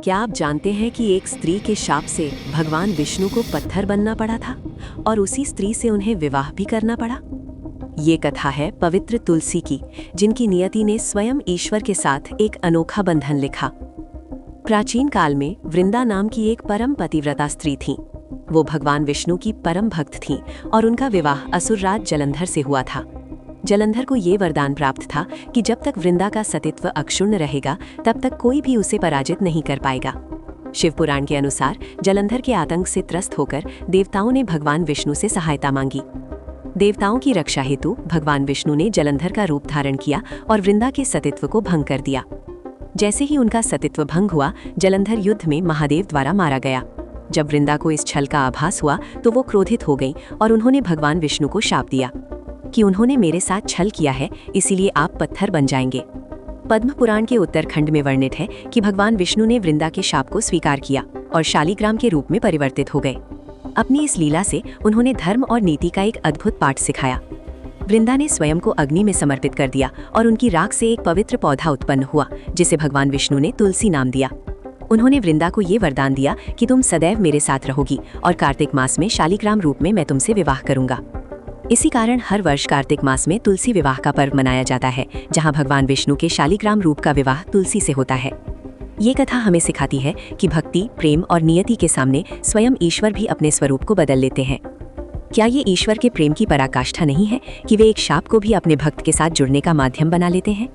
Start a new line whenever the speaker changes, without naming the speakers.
क्या आप जानते हैं कि एक स्त्री के शाप से भगवान विष्णु को पत्थर बनना पड़ा था और उसी स्त्री से उन्हें विवाह भी करना पड़ा? ये कथा है पवित्र तुलसी की, जिनकी नियति ने स्वयं ईश्वर के साथ एक अनोखा बंधन लिखा। प्राचीन काल में वृंदा नाम की एक परम पतिव्रता स्त्री थीं। वो भगवान विष्णु की परम भक्त थीं और उनका विवाह असुरराज जलंधर से हुआ था। जलंधर को ये वरदान प्राप्त था कि जब तक वृंदा का सतीत्व अक्षुण्ण रहेगा तब तक कोई भी उसे पराजित नहीं कर पाएगा। शिव पुराण के अनुसार जलंधर के आतंक से त्रस्त होकर देवताओं ने भगवान विष्णु से सहायता मांगी। देवताओं की रक्षा हेतु भगवान विष्णु ने जलंधर का रूप धारण किया और वृंदा के सतीत्व को भंग कर दिया। जैसे ही उनका सतीत्व भंग हुआ, जलंधर युद्ध में महादेव द्वारा मारा गया। जब वृंदा को इस छल का आभास हुआ तो वो क्रोधित हो गई और उन्होंने भगवान विष्णु को शाप दिया कि उन्होंने मेरे साथ छल किया है, इसीलिए आप पत्थर बन जाएंगे। पद्म पुराण के उत्तरखंड में वर्णित है कि भगवान विष्णु ने वृंदा के शाप को स्वीकार किया और शालिग्राम के रूप में परिवर्तित हो गए। अपनी इस लीला से उन्होंने धर्म और नीति का एक अद्भुत पाठ सिखाया। वृंदा ने स्वयं को अग्नि में समर्पित कर दिया और उनकी राख से एक पवित्र पौधा उत्पन्न हुआ, जिसे भगवान विष्णु ने तुलसी नाम दिया। उन्होंने वृंदा को ये वरदान दिया कि तुम सदैव मेरे साथ रहोगी और कार्तिक मास में शालिग्राम रूप में मैं तुमसे विवाह करूंगा। इसी कारण हर वर्ष कार्तिक मास में तुलसी विवाह का पर्व मनाया जाता है, जहां भगवान विष्णु के शालिग्राम रूप का विवाह तुलसी से होता है। ये कथा हमें सिखाती है कि भक्ति, प्रेम और नियति के सामने स्वयं ईश्वर भी अपने स्वरूप को बदल लेते हैं। क्या ये ईश्वर के प्रेम की पराकाष्ठा नहीं है कि वे एक शाप को भी अपने भक्त के साथ जुड़ने का माध्यम बना लेते हैं?